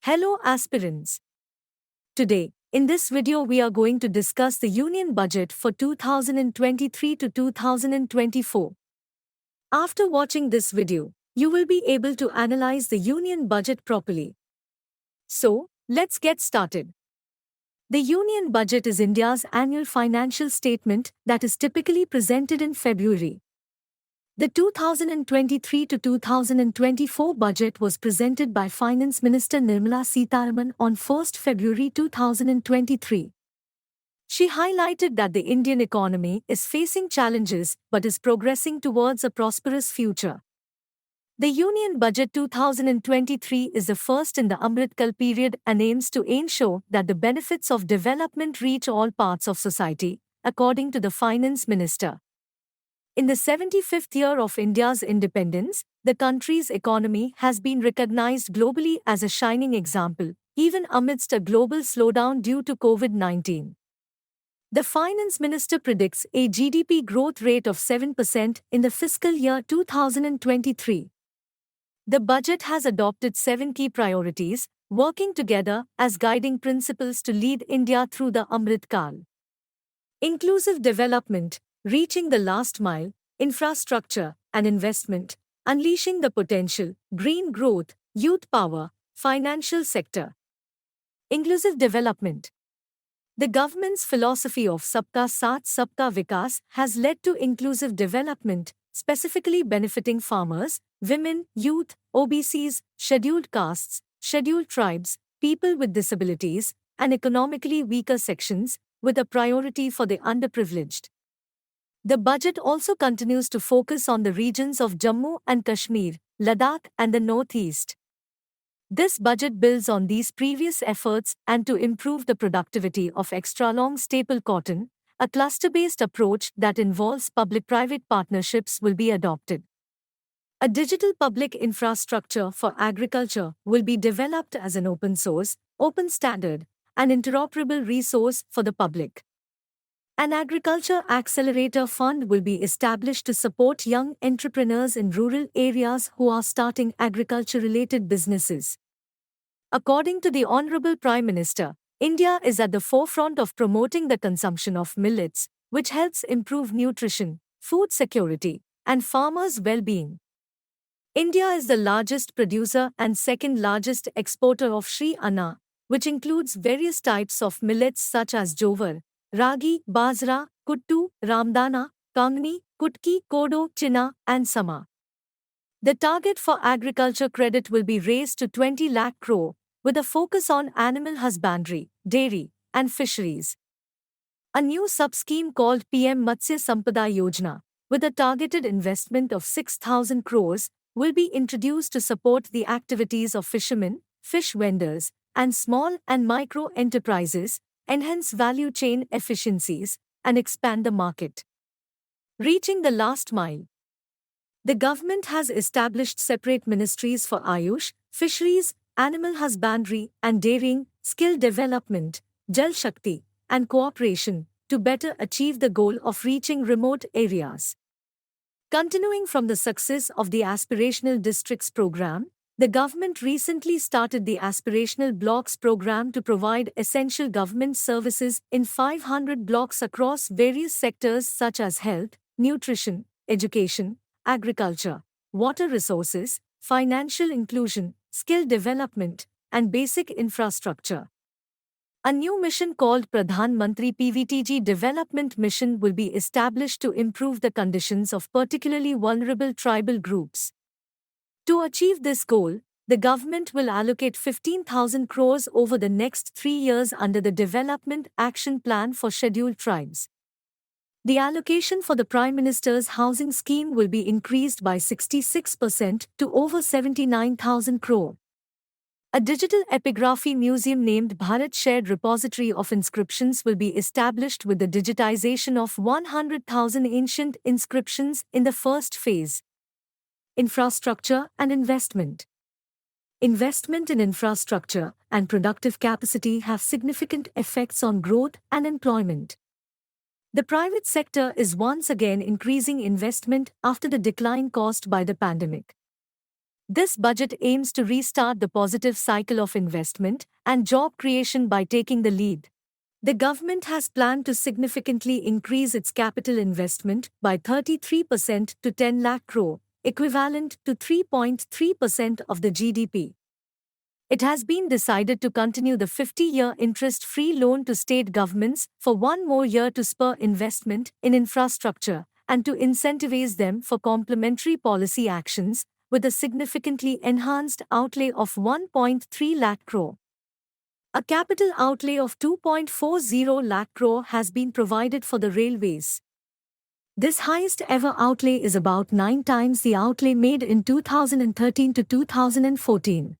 Hello aspirants. Today, in this video we are going to discuss the Union Budget for 2023 to 2024. After watching this video, you will be able to analyze the Union Budget properly. So, let's get started. The Union Budget is India's annual financial statement that is typically presented in February. The 2023 to 2024 budget was presented by Finance Minister Nirmala Sitharaman on 1st February 2023. She highlighted that the Indian economy is facing challenges but is progressing towards a prosperous future. The Union Budget 2023 is the first in the Amritkal period and aims to ensure that the benefits of development reach all parts of society, according to the Finance Minister. In the 75th year of India's independence, the country's economy has been recognized globally as a shining example, even amidst a global slowdown due to COVID-19. The Finance Minister predicts a GDP growth rate of 7% in the fiscal year 2023. The budget has adopted 7 key priorities, working together as guiding principles to lead India through the Amrit Kal. Inclusive development, reaching the last mile, infrastructure and investment, unleashing the potential, green growth, youth power, financial sector. Inclusive development. The government's philosophy of Sabka Saath Sabka Vikas has led to inclusive development, specifically benefiting farmers, women, youth, OBCs, scheduled castes, scheduled tribes, people with disabilities, and economically weaker sections, with a priority for the underprivileged. The budget also continues to focus on the regions of Jammu and Kashmir, Ladakh, and the Northeast. This budget builds on these previous efforts and to improve the productivity of extra-long staple cotton, a cluster-based approach that involves public-private partnerships will be adopted. A digital public infrastructure for agriculture will be developed as an open source, open standard, and interoperable resource for the public. An Agriculture Accelerator Fund will be established to support young entrepreneurs in rural areas who are starting agriculture-related businesses. According to the Honorable Prime Minister, India is at the forefront of promoting the consumption of millets, which helps improve nutrition, food security, and farmers' well-being. India is the largest producer and second largest exporter of Shri Anna, which includes various types of millets such as jowar, ragi, bajra, kuttu, ramdana, kangni, kutki, kodo, china, and sama. The target for agriculture credit will be raised to 20 lakh crore, with a focus on animal husbandry, dairy, and fisheries. A new sub-scheme called PM Matsya Sampada Yojana, with a targeted investment of 6,000 crores, will be introduced to support the activities of fishermen, fish vendors, and small and micro enterprises, enhance value chain efficiencies, and expand the market. Reaching the last mile. The government has established separate ministries for Ayush, fisheries, animal husbandry and dairying, skill development, Jal Shakti, and cooperation to better achieve the goal of reaching remote areas. Continuing from the success of the Aspirational Districts program, the government recently started the Aspirational Blocks program to provide essential government services in 500 blocks across various sectors such as health, nutrition, education, agriculture, water resources, financial inclusion, skill development, and basic infrastructure. A new mission called Pradhan Mantri PVTG Development Mission will be established to improve the conditions of particularly vulnerable tribal groups. To achieve this goal, the government will allocate 15,000 crores over the next 3 years under the Development Action Plan for Scheduled Tribes. The allocation for the Prime Minister's housing scheme will be increased by 66% to over 79,000 crore. A digital epigraphy museum named Bharat Shared Repository of Inscriptions will be established with the digitization of 100,000 ancient inscriptions in the first phase. Infrastructure and investment. Investment in infrastructure and productive capacity have significant effects on growth and employment. The private sector is once again increasing investment after the decline caused by the pandemic. This budget aims to restart the positive cycle of investment and job creation by taking the lead. The government has planned to significantly increase its capital investment by 33% to 10 lakh crore, equivalent to 3.3% of the GDP. It has been decided to continue the 50-year interest-free loan to state governments for one more year to spur investment in infrastructure and to incentivize them for complementary policy actions, with a significantly enhanced outlay of 1.3 lakh crore. A capital outlay of 2.40 lakh crore has been provided for the railways. This highest ever outlay is about 9 times the outlay made in 2013 to 2014.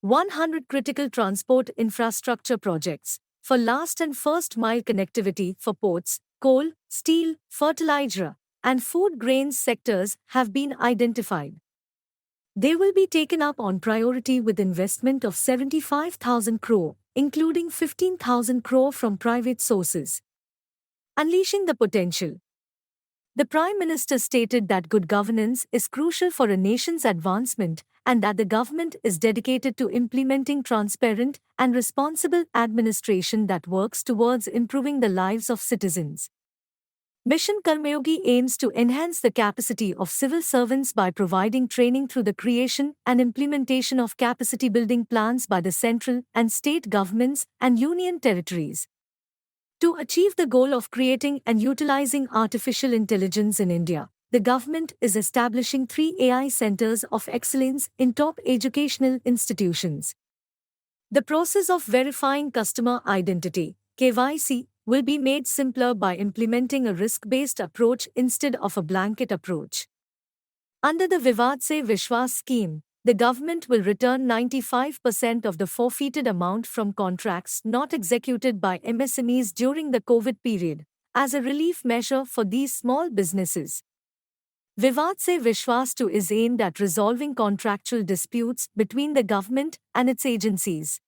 100 critical transport infrastructure projects for last and first mile connectivity for ports, coal, steel, fertilizer, and food grains sectors have been identified. They will be taken up on priority with investment of 75,000 crore, including 15,000 crore from private sources. Unleashing the potential. The Prime Minister stated that good governance is crucial for a nation's advancement and that the government is dedicated to implementing transparent and responsible administration that works towards improving the lives of citizens. Mission Karmayogi aims to enhance the capacity of civil servants by providing training through the creation and implementation of capacity-building plans by the central and state governments and union territories. To achieve the goal of creating and utilizing artificial intelligence in India, the government is establishing 3 AI centers of excellence in top educational institutions. The process of verifying customer identity, KYC, will be made simpler by implementing a risk-based approach instead of a blanket approach. Under the Vivad Se Vishwas scheme, the government will return 95% of the forfeited amount from contracts not executed by MSMEs during the COVID period, as a relief measure for these small businesses. Vivad Se Vishwas 2 is aimed at resolving contractual disputes between the government and its agencies.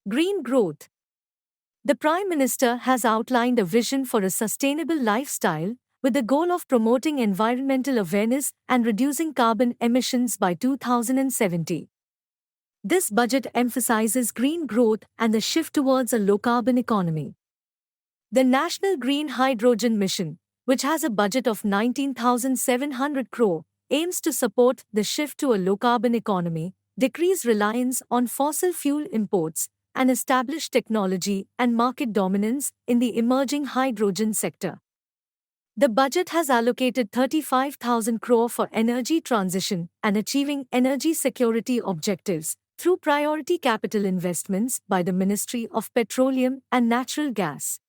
Green growth. The Prime Minister has outlined a vision for a sustainable lifestyle, with the goal of promoting environmental awareness and reducing carbon emissions by 2070. This budget emphasizes green growth and the shift towards a low-carbon economy. The National Green Hydrogen Mission, which has a budget of 19,700 crore, aims to support the shift to a low-carbon economy, decrease reliance on fossil fuel imports, and establish technology and market dominance in the emerging hydrogen sector. The budget has allocated 35,000 crore for energy transition and achieving energy security objectives through priority capital investments by the Ministry of Petroleum and Natural Gas.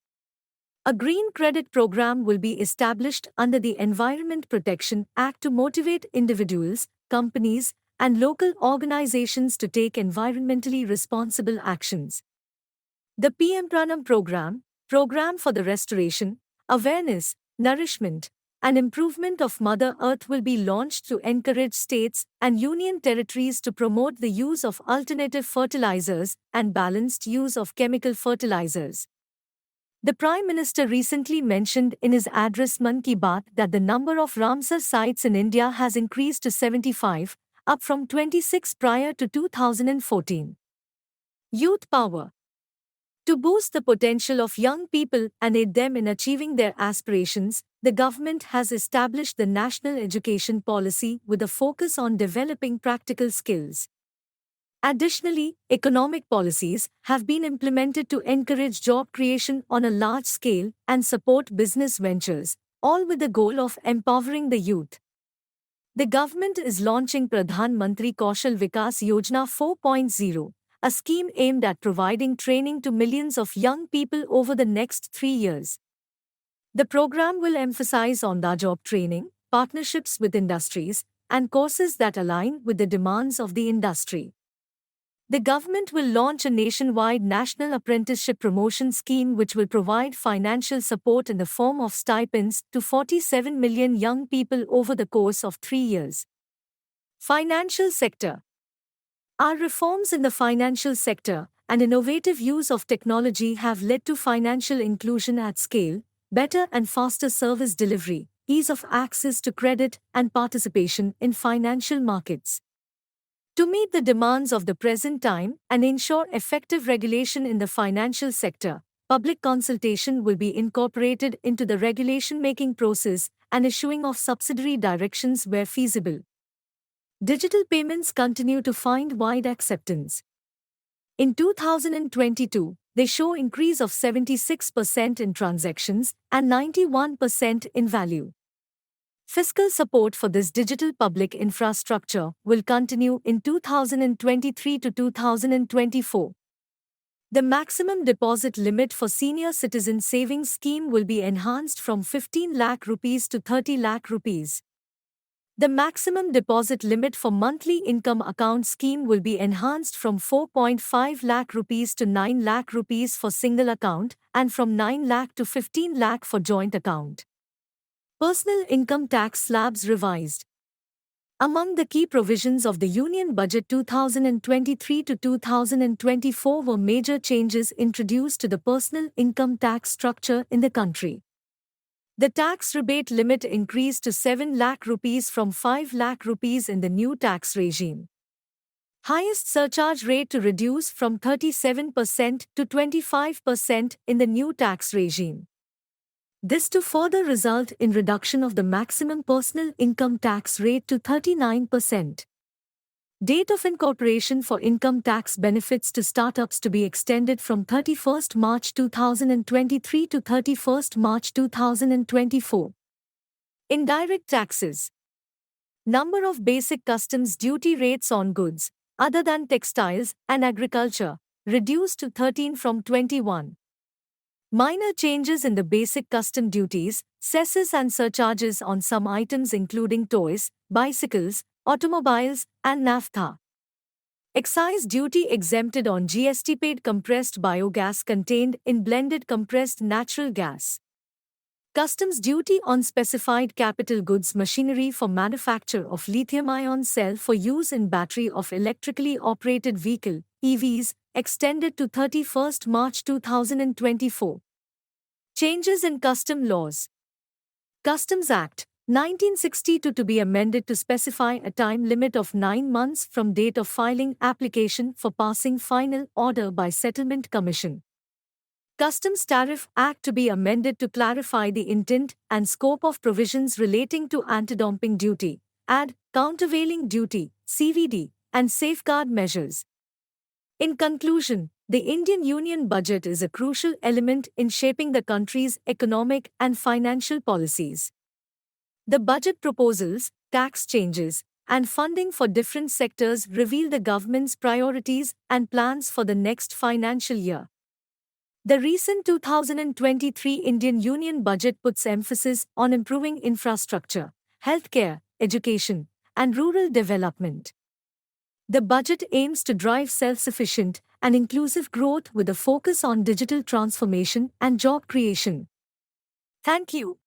A green credit program will be established under the Environment Protection Act to motivate individuals, companies, and local organizations to take environmentally responsible actions. The PM Pranam program for the restoration, awareness, nourishment, and improvement of Mother Earth will be launched to encourage states and union territories to promote the use of alternative fertilizers and balanced use of chemical fertilizers. The Prime Minister recently mentioned in his address Mann Ki Baat that the number of Ramsar sites in India has increased to 75, up from 26 prior to 2014. Youth power. To boost the potential of young people and aid them in achieving their aspirations, the government has established the National Education Policy with a focus on developing practical skills. Additionally, economic policies have been implemented to encourage job creation on a large scale and support business ventures, all with the goal of empowering the youth. The government is launching Pradhan Mantri Kaushal Vikas Yojana 4.0, a scheme aimed at providing training to millions of young people over the next 3 years. The program will emphasize on-the-job training, partnerships with industries, and courses that align with the demands of the industry. The government will launch a nationwide National Apprenticeship Promotion Scheme which will provide financial support in the form of stipends to 47 million young people over the course of 3 years. Financial sector. Our reforms in the financial sector and innovative use of technology have led to financial inclusion at scale, better and faster service delivery, ease of access to credit, and participation in financial markets. To meet the demands of the present time and ensure effective regulation in the financial sector, public consultation will be incorporated into the regulation-making process and issuing of subsidiary directions where feasible. Digital payments continue to find wide acceptance. In 2022, they show increase of 76% in transactions and 91% in value. Fiscal support for this digital public infrastructure will continue in 2023 to 2024. The maximum deposit limit for senior citizen savings scheme will be enhanced from 15 lakh rupees to 30 lakh rupees. The maximum deposit limit for monthly income account scheme will be enhanced from 4.5 lakh rupees to 9 lakh rupees for single account and from 9 lakh to 15 lakh for joint account. Personal income tax slabs revised. Among the key provisions of the Union Budget 2023 to 2024 were major changes introduced to the personal income tax structure in the country. The tax rebate limit increased to 7 lakh rupees from 5 lakh rupees in the new tax regime. Highest surcharge rate to reduce from 37% to 25% in the new tax regime. This to further result in reduction of the maximum personal income tax rate to 39%. Date of incorporation for income tax benefits to startups to be extended from 31st March 2023 to 31st March 2024. Indirect taxes. Number of basic customs duty rates on goods, other than textiles and agriculture, reduced to 13 from 21. Minor changes in the basic custom duties, cesses and surcharges on some items including toys, bicycles, automobiles, and naphtha. Excise duty exempted on GST paid compressed biogas contained in blended compressed natural gas. Customs duty on specified capital goods machinery for manufacture of lithium-ion cell for use in battery of electrically operated vehicle, EVs, extended to 31st March 2024. Changes in custom laws. Customs Act, 1962 to be amended to specify a time limit of 9 months from date of filing application for passing final order by Settlement Commission. Customs Tariff Act to be amended to clarify the intent and scope of provisions relating to anti-dumping duty, countervailing duty, CVD, and safeguard measures. In conclusion, the Indian Union Budget is a crucial element in shaping the country's economic and financial policies. The budget proposals, tax changes, and funding for different sectors reveal the government's priorities and plans for the next financial year. The recent 2023 Indian Union Budget puts emphasis on improving infrastructure, healthcare, education, and rural development. The budget aims to drive self-sufficient and inclusive growth with a focus on digital transformation and job creation. Thank you.